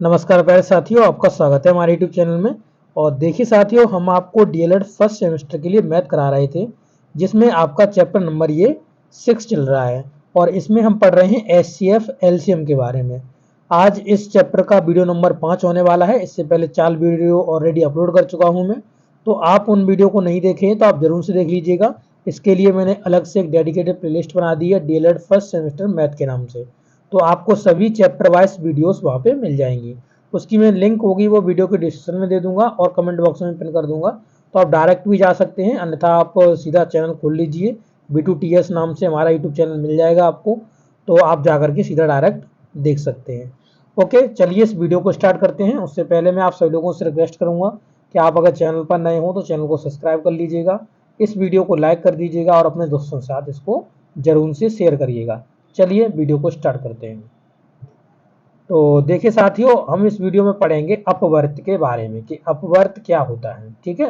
नमस्कार प्यारे साथियों, आपका स्वागत है हमारे यूट्यूब चैनल में। और देखिए साथियों, हम आपको डीएलएड फर्स्ट सेमेस्टर के लिए मैथ करा रहे थे, जिसमें आपका चैप्टर नंबर ये 6 चल रहा है और इसमें हम पढ़ रहे हैं एचसीएफ एलसीएम के बारे में। आज इस चैप्टर का वीडियो नंबर 5 होने वाला है। इससे पहले 4 वीडियो ऑलरेडी अपलोड कर चुका हूँ मैं, तो आप उन वीडियो को नहीं देखे हैं तो आप जरूर से देख लीजिएगा। इसके लिए मैंने अलग से एक डेडिकेटेड प्लेलिस्ट बना दी है डीएलएड फर्स्ट सेमेस्टर मैथ के नाम से, तो आपको सभी चैप्टर वाइज वीडियोस वहाँ पे मिल जाएंगी। उसकी मैं लिंक होगी वो वीडियो के डिस्क्रिप्शन में दे दूंगा और कमेंट बॉक्स में पिन कर दूंगा, तो आप डायरेक्ट भी जा सकते हैं, अन्यथा आप सीधा चैनल खोल लीजिए। B2TS नाम से हमारा यूट्यूब चैनल मिल जाएगा आपको, तो आप जा करके सीधा डायरेक्ट देख सकते हैं। ओके, चलिए इस वीडियो को स्टार्ट करते हैं। उससे पहले मैं आप सभी लोगों से रिक्वेस्ट करूंगा कि आप अगर चैनल पर नए हो तो चैनल को सब्सक्राइब कर लीजिएगा, इस वीडियो को लाइक कर दीजिएगा और अपने दोस्तों के साथ इसको जरूर से शेयर करिएगा। चलिए वीडियो को स्टार्ट करते हैं। तो देखिए साथियों, हम इस वीडियो में पढ़ेंगे अपवर्त के बारे में कि अपवर्त क्या होता है। ठीक है,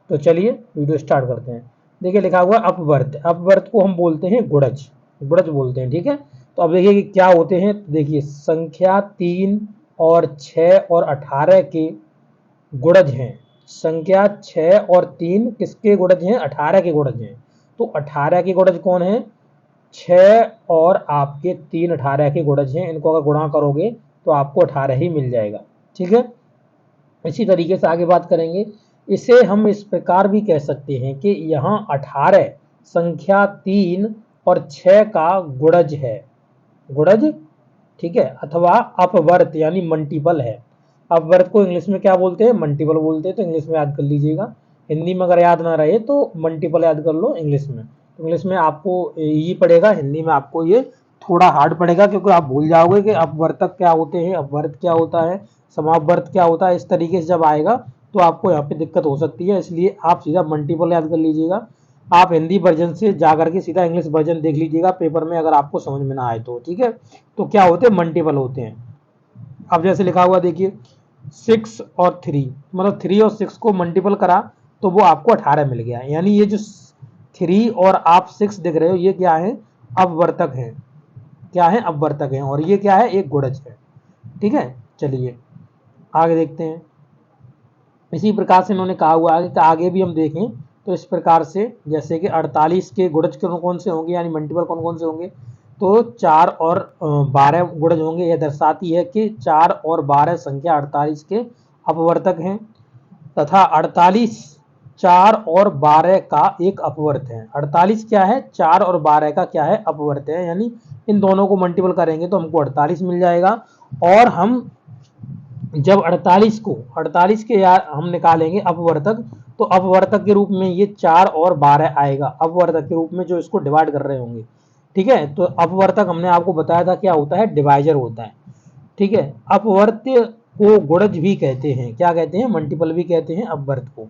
तो चलिए वीडियो स्टार्ट करते हैं। देखिए लिखा हुआ अपवर्त, अपवर्त को हम बोलते हैं गुणज, गुणज बोलते हैं। ठीक है, तो अब देखिए कि क्या होते हैं। तो देखिए संख्या 3 और 6 और 18 के गुणज हैं। संख्या 6 और 3 किसके गुणज हैं? 18 के गुणज हैं। तो 18 के गुणज कौन है? 6 और आपके 3 18 के गुणज हैं। इनको अगर गुणा करोगे तो आपको 18 ही मिल जाएगा। ठीक है, इसी तरीके से आगे बात करेंगे। इसे हम इस प्रकार भी कह सकते हैं कि यहाँ 18 संख्या 3 और 6 का गुणज है, गुणज। ठीक है, अथवा अपवर्त यानी मल्टीपल है। अपवर्त को इंग्लिश में क्या बोलते हैं? मल्टीपल बोलते हैं। तो इंग्लिश में याद कर लीजिएगा। हिंदी में अगर याद ना रहे तो मल्टीपल याद कर लो इंग्लिश में। तो इंग्लिश में आपको ये पड़ेगा, हिंदी में आपको ये थोड़ा हार्ड पड़ेगा, क्योंकि आप भूल जाओगे कि अपवर्तक क्या होते हैं, अपवर्त क्या होता है, समापवर्त क्या होता है। इस तरीके से जब आएगा तो आपको यहाँ पे दिक्कत हो सकती है, इसलिए आप सीधा मल्टीपल याद कर लीजिएगा। आप हिंदी वर्जन से जा करके सीधा इंग्लिश वर्जन देख लीजिएगा पेपर में, अगर आपको समझ में ना आए तो। ठीक है, तो क्या होते हैं? मल्टीपल होते हैं। अब जैसे लिखा हुआ देखिए 6 और 3, मतलब 3 और 6 को मल्टीपल करा तो वो आपको 18 मिल गया। यानी ये जो 3 और आप 6 दिख रहे हो ये क्या है? अपवर्तक है। क्या है? अपवर्तक है। और ये क्या है? एक गुणज है। ठीक है, चलिए आगे देखते हैं। इसी प्रकार से इन्होंने कहा हुआ है कि आगे भी हम देखें तो इस प्रकार से, जैसे कि 48 के गुणज कौन से होंगे, यानी मल्टीपल कौन कौन से होंगे? तो 4 और 12 गुणज होंगे। यह दर्शाती है कि 4 और 12 संख्या 48 के अपवर्तक हैं, तथा 48 4 और 12 का एक अपवर्त है। 48 क्या है? 4 और 12 का क्या है? अपवर्त है। यानी इन दोनों को मल्टीपल करेंगे तो हमको 48 मिल जाएगा। और हम जब 48 के हम निकालेंगे अपवर्तक, तो अपवर्तक के रूप में ये 4 और 12 आएगा, अपवर्तक के रूप में जो इसको डिवाइड कर रहे होंगे। ठीक है, तो अपवर्तक हमने आपको बताया था क्या होता है? डिवाइजर होता है। ठीक है, अपवर्त्य को गुणज भी कहते हैं। क्या कहते हैं? मल्टीपल भी कहते हैं अपवर्त को।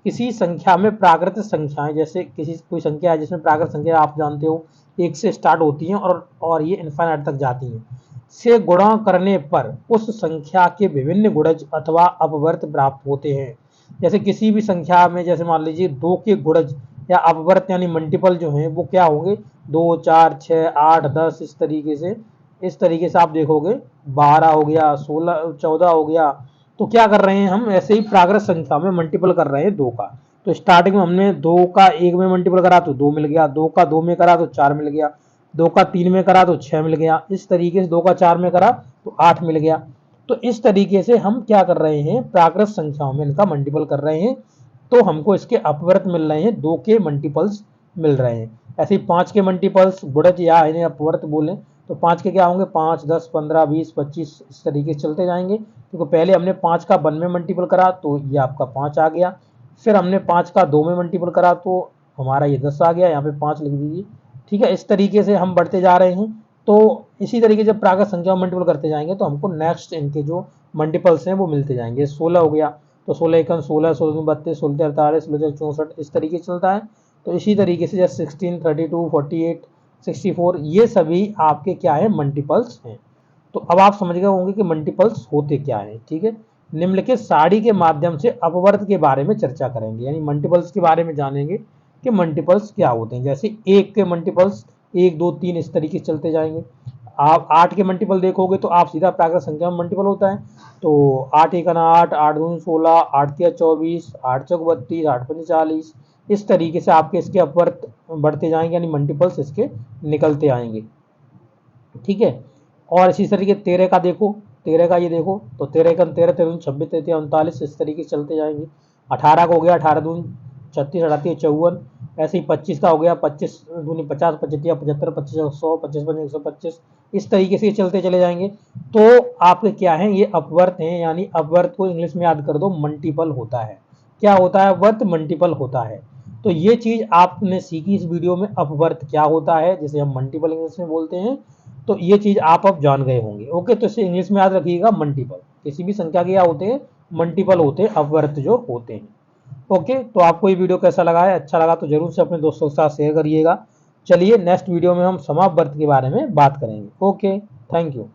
किसी संख्या में प्राकृत संख्याएं, जैसे किसी कोई संख्या है जिसमें प्राकृत संख्या आप जानते हो 1 से स्टार्ट होती हैं और ये इनफाइनाइट तक जाती हैं, से गुणा करने पर उस संख्या के विभिन्न गुणज अथवा अपवर्त प्राप्त होते हैं। जैसे किसी भी संख्या में, जैसे मान लीजिए 2 के गुणज या अपवर्त यानी मल्टीपल जो हैं वो क्या होंगे? 2 4 6 8 10, इस तरीके से आप देखोगे 12 हो गया, 16 14 हो गया। तो क्या कर रहे हैं हम? ऐसे ही प्राकृत संख्या में मल्टीपल कर रहे हैं 2 का। तो स्टार्टिंग में हमने 2 का 1 में मल्टीपल करा तो 2 मिल गया, 2 का 2 में करा तो 4 मिल गया, 2 का 3 में करा तो 6 मिल गया, इस तरीके से 2 का 4 में करा तो 8 मिल गया। तो इस तरीके से हम क्या कर रहे हैं? प्राकृत संख्याओं में इनका मल्टीपल कर रहे हैं, तो हमको इसके अपवर्त मिल रहे हैं, 2 के मल्टीपल्स मिल रहे हैं। ऐसे ही 5 के मल्टीपल्स गुणज या इन्हें अपवर्त बोलें तो 5 के क्या होंगे? 5 10 15 20 25, इस तरीके से चलते जाएंगे। क्योंकि पहले हमने 5 का 1 में मल्टीपल करा तो ये आपका 5 आ गया, फिर हमने 5 का 2 में मल्टीपल करा तो हमारा ये 10 आ गया, यहाँ पे 5 लिख दीजिए। ठीक है, इस तरीके से हम बढ़ते जा रहे हैं। तो इसी तरीके से जब प्राकृत संख्या मल्टीपल करते जाएंगे तो हमको नेक्स्ट इनके जो मल्टीपल्स हैं वो मिलते जाएंगे। 16 हो गया तो 16 एकम 16, 16 32, 16 48, 16 64, इस तरीके से चलता है। तो इसी तरीके से जैसे 16 32 48 64, ये सभी आपके क्या है? मल्टीपल्स हैं। तो अब आप समझ गए होंगे कि मल्टीपल्स होते क्या है। ठीक है, निम्नलिखित सारणी के माध्यम से अपवर्त के बारे में चर्चा करेंगे, यानी मल्टीपल्स के बारे में जानेंगे कि मल्टीपल्स क्या होते हैं। जैसे 1 के मल्टीपल्स 1 2 3, इस तरीके से चलते जाएंगे। आप 8 के मल्टीपल देखोगे तो आप सीधा प्राकृत संख्या में मल्टीपल होता है तो 8 एकन 8, 8 दूनी 16, 8 तिया 24, 8 चौक 32, 8 पंजे 40, इस तरीके से आपके इसके अपवर्त बढ़ते जाएंगे, यानी मल्टीपल्स इसके निकलते आएंगे। ठीक है, और इसी तरीके 13 का देखो, 13 का ये देखो, तो 13 एकन 13, 13 दूनी 26, 33 39, इस तरीके से चलते जाएंगे। 18 का हो गया 18 दूनी 36, 38 54, ऐसे ही 25 का हो गया 25 दूनी 50, 25 75, 25 100, 25 पंजे 125, इस तरीके से चलते चले जाएंगे। तो आपके क्या है, ये अपवर्त हैं, यानी अपवर्त को इंग्लिश में याद कर दो मल्टीपल होता है। क्या होता है? अपवर्त मल्टीपल होता है। तो ये चीज आपने सीखी इस वीडियो में, अपवर्त क्या होता है, जिसे हम मल्टीपल इंग्लिश में बोलते हैं। तो ये चीज आप अब जान गए होंगे। ओके, तो इसे इंग्लिश में याद रखिएगा मल्टीपल। किसी भी संख्या के क्या होते हैं? मल्टीपल होते हैं, अपवर्त जो होते हैं। ओके, तो आपको ये वीडियो कैसा लगा है? अच्छा लगा तो जरूर से अपने दोस्तों के साथ शेयर करिएगा। चलिए नेक्स्ट वीडियो में हम समापवर्त के बारे में बात करेंगे। Okay, thank you.